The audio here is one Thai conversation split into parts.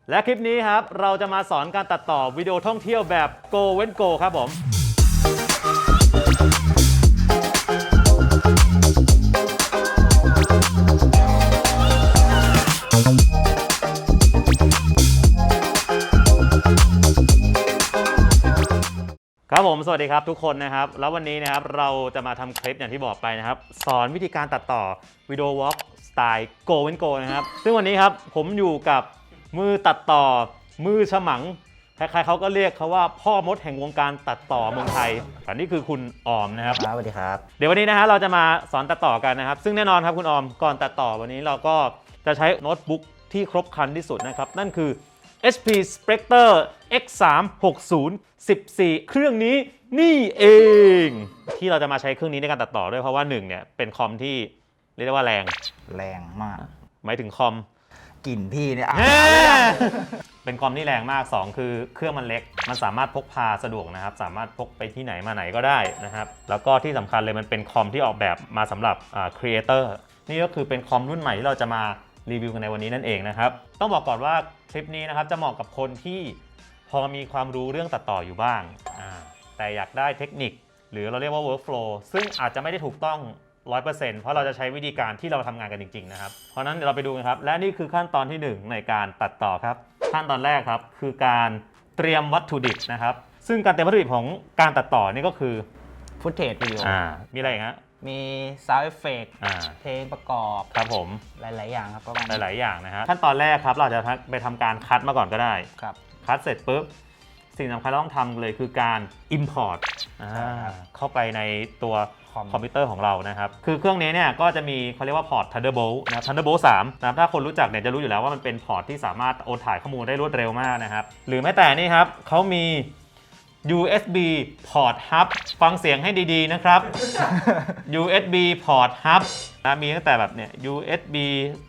และคลิปนี้ครับเราจะมาสอนการตัดต่อวิดีโอท่องเที่ยวแบบ Go Wen Go ครับผมครับผมสวัสดีครับทุกคนนะครับแล้ววันนี้นะครับเราจะมาทำคลิปอย่างที่บอกไปนะครับสอนวิธีการตัดต่อวิดีโอวอล์กสไตล์ Go Wen Go นะครับซึ่งวันนี้ครับผมอยู่กับมือตัดต่อมือฉมังใครๆเขาก็เรียกเขาว่าพ่อมดแห่งวงการตัดต่อเมืองไทยอันนี้คือคุณออมนะครับสวัสดีครับเดี๋ยววันนี้นะฮะเราจะมาสอนตัดต่อกันนะครับซึ่งแน่นอนครับคุณออมก่อนตัดต่อวันนี้เราก็จะใช้โน้ตบุ๊กที่ครบครันที่สุดนะครับนั่นคือ HP Spectre X360 14 เครื่องนี้นี่เองที่เราจะมาใช้เครื่องนี้ในการตัดต่อด้วยเพราะว่า1เนี่ยเป็นคอมที่เรียกได้ว่าแรงมากหมายถึงคอมกลิ่นพี่เนี่ยเป็นคอมที่แรงมาก2คือเครื่องมันเล็กมันสามารถพกพาสะดวกนะครับสามารถพกไปที่ไหนมาไหนก็ได้นะครับแล้วก็ที่สำคัญเลยมันเป็นคอมที่ออกแบบมาสำหรับครีเอเตอร์นี่ก็คือเป็นคอมรุ่นใหม่ที่เราจะมารีวิวกันในวันนี้นั่นเองนะครับต้องบอกก่อนว่าคลิปนี้นะครับจะเหมาะกับคนที่พอมีความรู้เรื่องตัดต่ออยู่บ้างแต่อยากได้เทคนิคหรือเราเรียกว่า workflow ซึ่งอาจจะไม่ได้ถูกต้อง 100% เพราะเราจะใช้วิธีการที่เราทำงานกันจริงๆนะครับเพราะนั้นเดี๋ยวเราไปดูกันครับและนี่คือขั้นตอนที่1ในการตัดต่อครับขั้นตอนแรกครับคือการเตรียมวัตถุดิบนะครับซึ่งการเตรียมวัตถุดิบของการตัดต่อนี่ก็คือฟุตเทจวิดีโอมีอะไรอย่างเงี้ยมีซาวด์เอฟเฟกต์เพลงประกอบครับผมหลายๆอย่างครับประมาณหลายๆอย่างนะฮะขั้นตอนแรกครับเราจะไปทำการคัดมาก่อนก็ได้ครับคัดเสร็จปุ๊บสิ่งสำคัญที่ต้องทำเลยคือการ Import เข้าไปในตัวคอมพิวเตอร์ของเรานะครับคือเครื่องนี้เนี่ยก็จะมีเขาเรียกว่าพอร์ต Thunderbolt นะครับ Thunderbolt 3นะครับถ้าคนรู้จักเนี่ยจะรู้อยู่แล้วว่ามันเป็นพอร์ตที่สามารถโอนถ่ายข้อมูลได้รวดเร็วมากนะครับหรือแม้แต่นี่ครับเขามี USB Port Hub ฟังเสียงให้ดีๆนะครับ USB Port Hub นะมีตั้งแต่แบบเนี่ย USB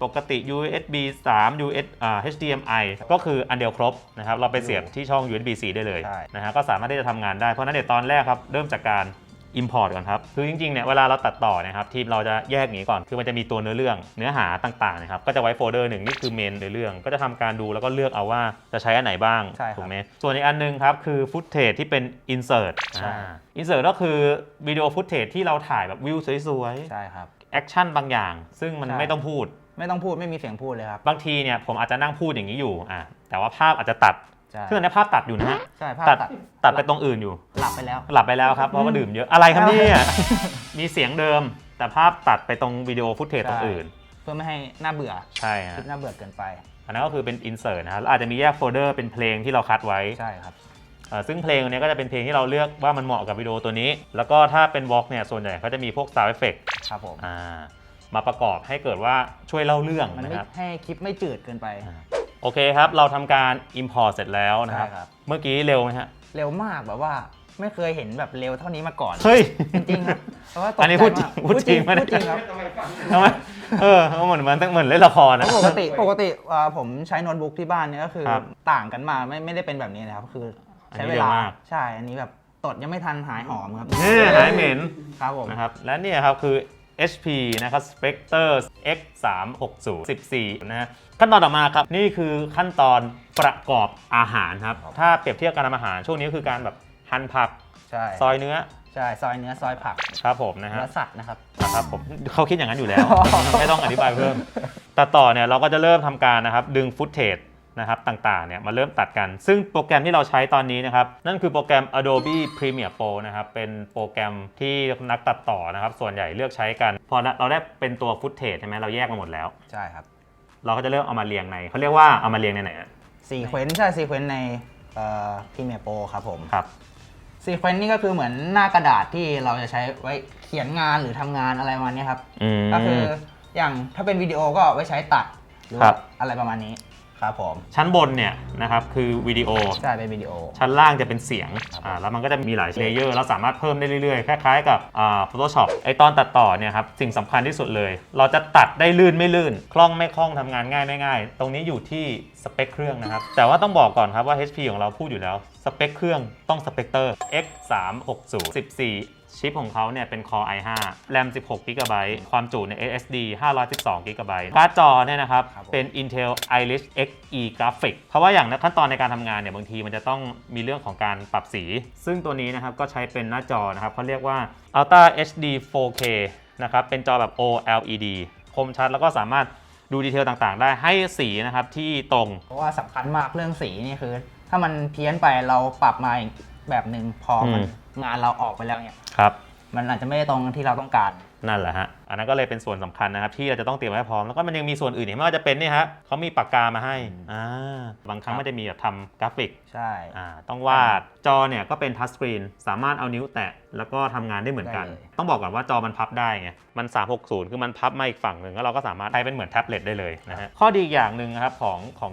ปกติ USB 3 HDMI ก็คืออันเดียวครบนะครับเราไปเสียบที่ช่อง USB-C ได้เลยนะฮะก็สามารถที่จะทำงานได้เพราะนั้นเดี๋ยวตอนแรกครับเริ่มจากการ Import ก่อนครับคือจริงๆเนี่ยเวลาเราตัดต่อนะครับทีมเราจะแยกอย่างนี้ก่อนคือมันจะมีตัวเนื้อเรื่องเนื้อหาต่างๆนะครับก็จะไว้โฟลเดอร์หนึ่งนี่คือเมนเนื้อเรื่องก็จะทำการดูแล้วก็เลือกเอาว่าจะใช้อันไหนบ้างถูกไหมส่วนอีกอันนึงครับคือฟุตเทจที่เป็น Insert Insert ก็คือวิดีโอฟุตเทจที่เราถ่ายแบบวิวสวยๆใช่ครับแอคชั่นบางอย่างซึ่งมันไม่ต้องพูดไม่มีเสียงพูดเลยครับบางทีเนี่ยผมอาจจะนั่งพูดอย่างนี้อยู่แต่ว่าภาพอาจจะตัดซึ่งอันนี้ภาพตัดอยู่นะฮะใช่ภาพตัดไปตรงอื่นอยู่หลับไปแล้วครับเพราะว่าดื่มเยอะอะไรครับเนี่ยมีเสียงเดิมแต่ภาพตัดไปตรงวิดีโอฟุตเทจตรงอื่นเพื่อไม่ให้น่าเบื่อใช่คลิปน่าเบื่อเกินไปอันนั้นก็คือเป็น insert นะครับอาจจะมีแยกโฟลเดอร์เป็นเพลงที่เราคัดไว้ใช่ครับซึ่งเพลงนี้ก็จะเป็นเพลงที่เราเลือกว่ามันเหมาะกับวิดีโอตัวนี้แล้วก็ถ้าเป็นวอล์กเนี่ยส่วนใหญ่เขาจะมีพวก sound effect ครับผมมาประกอบให้เกิดว่าช่วยเล่าเรื่องนะครับให้คลิปไม่จืดเกินไปโอเคครับเราทำการ import เสร็จแล้วนะครับเมื่อกี้เร็วไหมฮะเร็วมากแบบว่าไม่เคยเห็นแบบเร็วเท่านี้มาก่อนเฮ้ยจริงๆครับเพราะว่าอันนี้พูดจริงพูดจริงครับทำไมเหมือนเล่นละครนะปกติผมใช้โน้ตบุ๊กที่บ้านเนี่ยก็คือต่างกันมาไม่ได้เป็นแบบนี้นะครับคือใช้เวลาใช่อันนี้แบบตดยังไม่ทันหายหอมครับหายเหม็นครับผมนะครับและนี่ครับคือ HP นะครับ Spectre X360 14นะฮะขั้นตอนต่อมาครับนี่คือขั้นตอนประกอบอาหารครับถ้าเปรียบเทียบการทำอาหารช่วงนี้คือการแบบหั่นผักซอยเนื้อใช่ซอยเนื้อซอยผักครับผมนะฮะเนื้อสัตว์นะครับผมเขาคิดอย่างนั้นอยู่แล้ว ไม่ต้องอธิบายเพิ่มตัดต่อเนี่ยเราก็จะเริ่มทำการนะครับดึงฟุตเทจนะครับต่างๆเนี่ยมาเริ่มตัดกันซึ่งโปรแกรมที่เราใช้ตอนนี้นะครับนั่นคือโปรแกรม Adobe Premiere Pro นะครับเป็นโปรแกรมที่นักตัดต่อนะครับส่วนใหญ่เลือกใช้กันพอเราได้เป็นตัวฟุตเทจใช่ไหมเราแยกมาหมดแล้วใช่ครับเราก็จะเริ่มเอามาเรียงในเขาเรียกว่าเอามาเรียงในไหนซีเควนซ์ใช่ซีเควนซ์ในPremiere Pro ครับผมครับซีเควนซ์นี่ก็คือเหมือนหน้ากระดาษที่เราจะใช้ไว้เขียนงานหรือทำงานอะไรประมาณนี้ครับก็คืออย่างถ้าเป็นวิดีโอก็ไว้ใช้ตัดหรืออะไรประมาณนี้ครับผมชั้นบนเนี่ยนะครับคือวิดีโอใช่เป็นวิดีโอชั้นล่างจะเป็นเสียงแล้วมันก็จะมีหลายเลเยอร์เราสามารถเพิ่มได้เรื่อยๆคล้ายๆกับPhotoshop ไอตอนตัดต่อเนี่ยครับสิ่งสำคัญที่สุดเลยเราจะตัดได้ลื่นไม่ลื่นคล่องไม่คล่องทำงานง่ายไม่ง่ายตรงนี้อยู่ที่สเปคเครื่องนะครับแต่ว่าต้องบอกก่อนครับว่า HP ของเราพูดอยู่แล้วสเปคเครื่องต้อง Spectre X360 14 ชิปของเขาเนี่ยเป็น Core i5 แรม16 g b ความจุใน SSD 512 g b การ์ดจอเนี่ยนะครับเป็น Intel Iris Xe Graphics เพราะว่าอย่างขั้นตอนในการทำงานเนี่ยบางทีมันจะต้องมีเรื่องของการปรับสีซึ่งตัวนี้นะครับก็ใช้เป็นหน้าจอนะครับเขาเรียกว่า Ultra HD 4K นะครับเป็นจอแบบ OLED คมชัดแล้วก็สามารถดูดีเทลต่างๆได้ให้สีนะครับที่ตรงเพราะว่าสำคัญมากเรื่องสีนี่คือ ถ้ามันเพี้ยนไปเราปรับมาอีกแบบหนึ่งพอมันงานเราออกไปแล้วเนี่ยครับมันอาจจะไม่ได้ตรงที่เราต้องการนั่นแหละฮะอันนั้นก็เลยเป็นส่วนสำคัญนะครับที่เราจะต้องเตรียมไว้ให้พร้อมแล้วก็มันยังมีส่วนอื่นอีกไม่ว่าจะเป็นนี่ฮะเขามีปากกามาให้บางครั้งมันจะมีแบบทำกราฟิกใช่ต้องวาดจอเนี่ยก็เป็นทัชสกรีนสามารถเอานิ้วแตะแล้วก็ทำงานได้เหมือนกันต้องบอกก่อนว่าจอมันพับได้ไงมัน360คือมันพับมาอีกฝั่งหนึ่งแล้วเราก็สามารถใช้เป็นเหมือนแท็บเล็ตได้เลยนะฮะข้อดีอย่างหนึ่งครับของ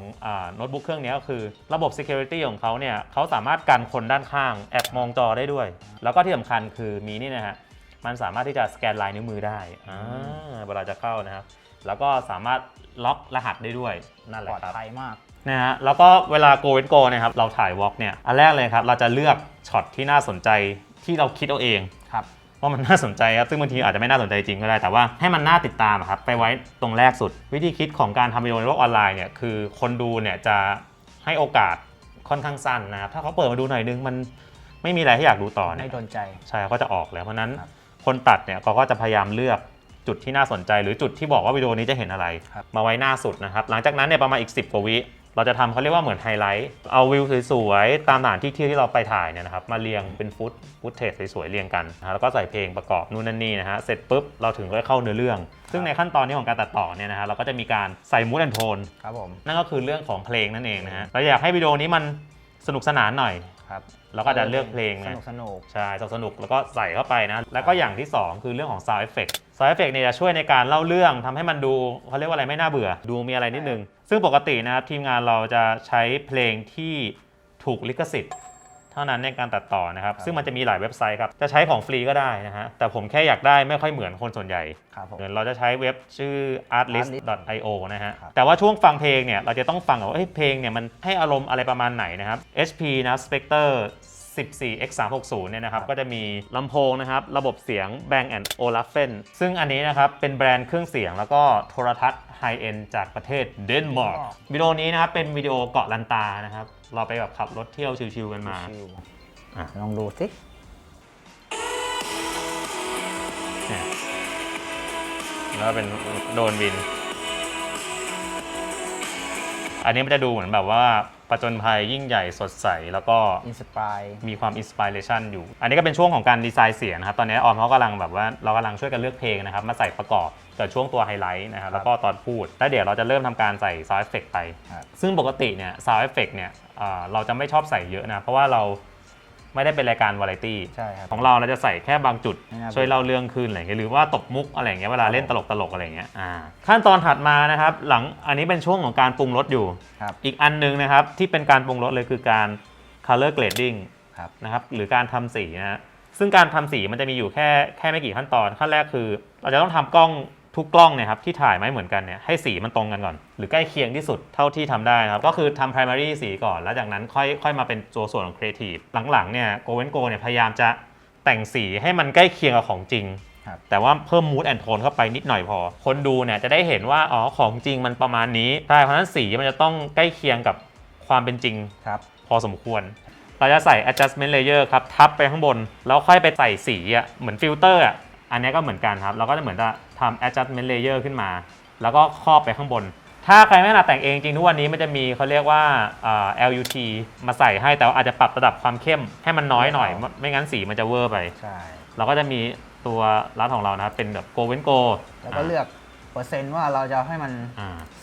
โน้ตบุ๊กเครื่องนี้ก็คือระบบ Security ของเขาเนี่ยเขาสามารถกันคนด้านข้างแอบมองจอได้ด้วยแล้วก็ที่สำคัญคือมีนี่นะฮะมันสามารถที่จะสแกนลายนิ้วมือได้เวลาจะเข้านะครับแล้วก็สามารถล็อกรหัสได้ด้วยนั่นแหละครับปลอดภัยมากนะฮะแล้วก็เวลา Go and Go นะครับเราถ่ายวอล์กเนี่ยอันแรกเลยครับเราจะเลือกช็อตที่น่าสนใจที่เราคิดเอาเองครับว่ามันน่าสนใจครับซึ่งบางทีอาจจะไม่น่าสนใจจริงก็ได้แต่ว่าให้มันน่าติดตามครับไปไว้ตรงแรกสุดวิธีคิดของการทำวิดีโอในโลกออนไลน์เนี่ยคือคนดูเนี่ยจะให้โอกาสค่อนข้างสั้นนะครับถ้าเขาเปิดมาดูหน่อยนึงมันไม่มีอะไรให้อยากดูต่อเนี่ยไม่โดนใจใช่ก็จะออกแล้วเพราะนั้นคนตัดเนี่ยเขาก็จะพยายามเลือกจุดที่น่าสนใจหรือจุดที่บอกว่าวิดีโอนี้จะเห็นอะไรมาไว้หน้าสุดนะครับหลังจากนั้นเนี่ยประมาณอีก10 กว่าวิเราจะทำเขาเรียกว่าเหมือนไฮไลท์เอาวิวสวยๆตามสถานที่ที่เราไปถ่ายเนี่ยนะครับมาเรียงเป็นฟุตเทจสวยๆเรียงกันนะแล้วก็ใส่เพลงประกอบนู่นนั่นนี่นะฮะเสร็จปุ๊บเราถึงก็เข้าเนื้อเรื่องซึ่งในขั้นตอนนี้ของการตัดต่อเนี่ยนะฮะเราก็จะมีการใส่มูดแอนโทนครับผมนั่นก็คือเรื่องของเพลงนั่นเองนะฮะเราอยากให้วิดีโอนี้มันสนุกสนานหน่อยครับเราก็จะเลือกเพลงสนุกใช่สนุกแล้วก็ใส่เข้าไปนะแล้วก็อย่างที่2คือเรื่องของ Sound Effect Sound Effect เนี่ยจะช่วยในการเล่าเรื่องทำให้มันดูเขาเรียกว่าอะไรไม่น่าเบื่อดูมีอะไรนิดนึงซึ่งปกตินะครับทีมงานเราจะใช้เพลงที่ถูกลิขสิทธิ์เท่านั้นในการตัดต่อนะครับซึ่งมันจะมีหลายเว็บไซต์ครับจะใช้ของฟรีก็ได้นะฮะแต่ผมแค่อยากได้ไม่ค่อยเหมือนคนส่วนใหญ่เราจะใช้เว็บชื่อ artlist.io นะฮะแต่ว่าช่วงฟังเพลงเนี่ยเราจะต้องฟังว่าเพลงเนี่ยมันให้อารมณ์อะไรประมาณไหนนะครับ HP นะ Spectre 14X360 เนี่ยนะครับก็จะมีลำโพงนะครับระบบเสียง Bang & Olufsen ซึ่งอันนี้นะครับเป็นแบรนด์เครื่องเสียงแล้วก็โทรทัศน์ไฮเอ็นจากประเทศเดนมาร์กวิดีโอนี้นะครับเป็นวิดีโอเกาะลันตานะครับเราไปแบบขับรถเที่ยวชิลๆกันมาลองดูสิแล้วเป็นโดนวินอันนี้มันจะดูเหมือนแบบว่าประจนภัยยิ่งใหญ่สดใสแล้วก็มีความอินสปิเรชันอยู่อันนี้ก็เป็นช่วงของการดีไซน์เสียงนะครับตอนนี้ออมเขากำลังแบบว่าเรากำลังช่วยกันเลือกเพลงนะครับมาใส่ประกอบแต่ช่วงตัวไฮไลท์นะครับแล้วก็ตอนพูดแล้วเดี๋ยวเราจะเริ่มทำการใส่ Sound Effect ไปซึ่งปกติเนี่ย Sound Effect เนี่ยเราจะไม่ชอบใส่เยอะนะเพราะว่าเราไม่ได้เป็นรายการวาไรตี้ของเราจะใส่แค่บางจุดช่วยเล่าเรื่องขึ้นอะไรเงี้ยหรือว่าตบมุกอะไรเงี้ยเวลาเล่นตลกอะไรเงี้ยขั้นตอนถัดมานะครับหลังอันนี้เป็นช่วงของการปรุงรสอยู่อีกอันนึงนะครับที่เป็นการปรุงรสเลยคือการ color grading นะครับหรือการทำสีนะฮะซึ่งการทำสีมันจะมีอยู่แค่ไม่กี่ขั้นตอนขั้นแรกคือเราจะต้องทำกล้องทุกกล้องเนี่ยครับที่ถ่ายไม่เหมือนกันเนี่ยให้สีมันตรงกันก่อนหรือใกล้เคียงที่สุดเท่าที่ทำได้นะครับก็คือทำ primary สีก่อนแล้วจากนั้นค่อยมาเป็นตัวส่วนของ creative หลังๆเนี่ย Go and Go เนี่ยพยายามจะแต่งสีให้มันใกล้เคียงกับของจริงแต่ว่าเพิ่ม mood and tone เข้าไปนิดหน่อยพอคนดูเนี่ยจะได้เห็นว่าอ๋อของจริงมันประมาณนี้ใช่เพราะฉะนั้นสีมันจะต้องใกล้เคียงกับความเป็นจริงพอสมควรเราจะใส่ adjustment layer ครับทับไปข้างบนแล้วค่อยไปใส่สีเหมือนฟิลเตอร์อันนี้ก็เหมือนกันครับเราก็จะเหมือนจะทำ adjustment layer ขึ้นมาแล้วก็ครอบไปข้างบนถ้าใครไม่ถนัดแต่งเองจริงทุกวันนี้มันจะมีเขาเรียกว่าLUT มาใส่ให้แต่ว่าอาจจะปรับระดับความเข้มให้มันน้อยหน่อยไม่งั้นสีมันจะเวอร์ไปใช่เราก็จะมีตัวร้านของเรานะครับเป็นแบบ Go and Go แล้วก็เลือกเปอร์เซ็นต์ว่าเราจะให้มัน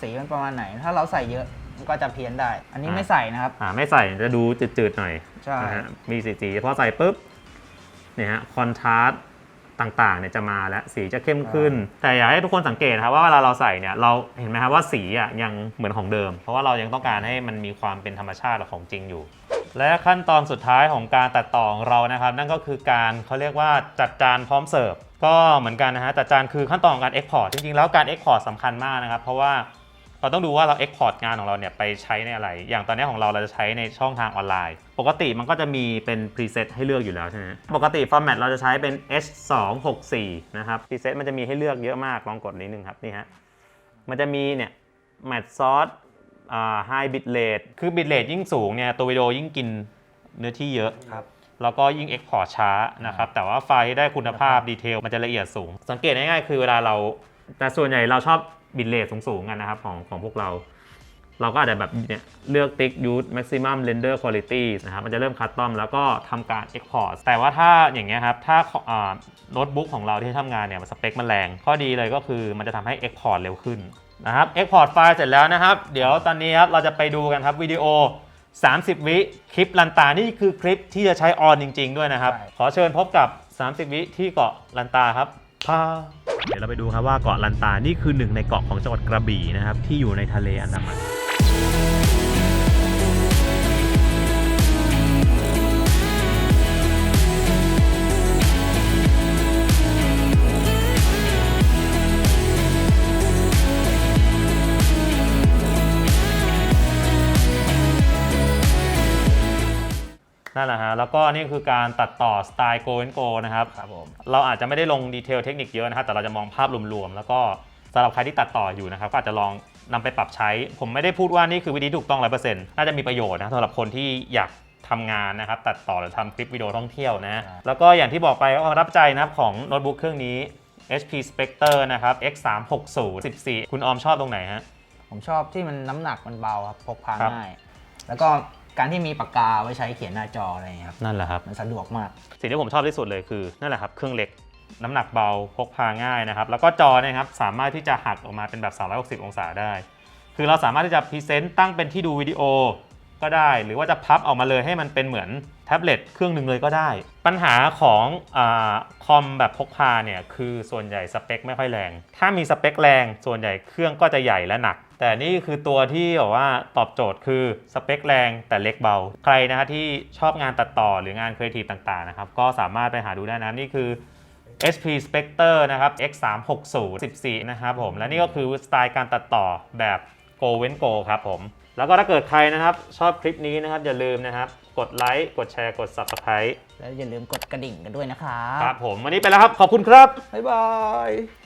สีมันประมาณไหนถ้าเราใส่เยอะมันก็จะเพี้ยนได้อันนี้ไม่ใส่นะครับไม่ใส่จะดูจืดๆหน่อยใช่มีสีพอใส่ปุ๊บเนี่ยฮะคอนทราสต์ต่างๆเนี่ยจะมาแล้วสีจะเข้มขึ้นแต่อยากให้ทุกคนสังเกตครับว่าเวลาเราใส่เนี่ยเราเห็นไหมครับว่าสียังเหมือนของเดิมเพราะว่าเรายังต้องการให้มันมีความเป็นธรรมชาติของจริงอยู่และขั้นตอนสุดท้ายของการตัดต่อของเรานะครับนั่นก็คือการเขาเรียกว่าจัดจานพร้อมเสิร์ฟก็เหมือนกันนะฮะจัดจานคือขั้นตอนของการ Export จริงๆแล้วการ Export สำคัญมากนะครับเพราะว่า เราต้องดูว่าเรา Export งานของเราเนี่ยไปใช้ในอะไร อย่างตอนนี้ของเราจะใช้ในช่องทางออนไลน์ ปกติมันก็จะมีเป็น preset ให้เลือกอยู่แล้วใช่ไหมปกติ format เราจะใช้เป็น H264 นะครับ preset มันจะมีให้เลือกเยอะมากลองกดนิดนึงครับนี่ฮะมันจะมีเนี่ย match source high bitrate คือ bitrate ยิ่งสูงเนี่ยตัววิดีโอยิ่งกินเนื้อที่เยอะ แล้วก็ยิ่ง Export ช้านะครับแต่ว่าไฟล์ที่ได้คุณภาพดีเทลมันจะละเอียดสูงสังเกตง่ายๆคือเวลาเราแต่ส่วนใหญ่เราชอบบิตเรทสูงๆกันนะครับของพวกเราก็อาจจะแบบเนี่ยเลือกติ๊ก use maximum render quality นะครับมันจะเริ่มคัสตอมแล้วก็ทำการ export แต่ว่าถ้าอย่างเงี้ยครับถ้าโน้ตบุ๊กของเราที่ทำงานเนี่ยสเปคมันแรงข้อดีเลยก็คือมันจะทำให้ export เร็วขึ้นนะครับ export ไฟล์เสร็จแล้วนะครับเดี๋ยวตอนนี้ครับเราจะไปดูกันครับวิดีโอ30 วิคลิปลันตานี่คือคลิปที่จะใช้ออนจริงๆด้วยนะครับขอเชิญพบกับ30 วิที่เกาะลันตาครับเดี๋ยวเราไปดูครับว่าเกาะลันตานี่คือหนึ่งในเกาะของจังหวัดกระบี่นะครับที่อยู่ในทะเลอันดามันนั่นแหละฮะแล้วก็นี่คือการตัดต่อสไตล์ Go and Go นะครับเราอาจจะไม่ได้ลงดีเทลเทคนิคเยอะนะครับแต่เราจะมองภาพรวมๆแล้วก็สำหรับใครที่ตัดต่ออยู่นะครับก็อาจจะลองนำไปปรับใช้ผมไม่ได้พูดว่านี่คือวิธีถูกต้อง 100% น่าจะมีประโยชน์นะสำหรับคนที่อยากทำงานนะครับตัดต่อหรือทำคลิปวิดีโอท่องเที่ยวนะแล้วก็อย่างที่บอกไปก็รับใจนะครับของโน้ตบุ๊กเครื่องนี้ HP Spectre นะครับ X360 14คุณออมชอบตรงไหนฮะผมชอบที่มันน้ำหนักมันเบาครับพกพาง่ายแล้วก็การที่มีปากกาไว้ใช้เขียนหน้าจออะไรอย่างเงี้ยครับนั่นแหละครับมันสะดวกมากสิ่งที่ผมชอบที่สุดเลยคือนั่นแหละครับเครื่องเล็กน้ำหนักเบาพกพาง่ายนะครับแล้วก็จอเนี่ยครับสามารถที่จะหักออกมาเป็นแบบ360องศาได้คือเราสามารถที่จะพรีเซนต์ตั้งเป็นที่ดูวิดีโอก็ได้หรือว่าจะพับออกมาเลยให้มันเป็นเหมือนแท็บเล็ตเครื่องหนึ่งเลยก็ได้ปัญหาของคอมแบบพกพาเนี่ยคือส่วนใหญ่สเปคไม่ค่อยแรงถ้ามีสเปคแรงส่วนใหญ่เครื่องก็จะใหญ่และหนักแต่นี่คือตัวที่แบบว่าตอบโจทย์คือสเปคแรงแต่เล็กเบาใครนะฮะที่ชอบงานตัดต่อหรืองานครีเอทีฟต่างๆนะครับก็สามารถไปหาดูได้นะนี่คือ HP Spectre นะครับ X360 14นะครับผมและนี่ก็คือสไตล์การตัดต่อแบบ Go and Go ครับผมแล้วก็ถ้าเกิดใครนะครับชอบคลิปนี้นะครับอย่าลืมนะครับกดไลค์กดแชร์กด Subscribe แล้วอย่าลืมกดกระดิ่งกันด้วยนะครับครับผมวันนี้ไปแล้วครับขอบคุณครับบ๊ายบาย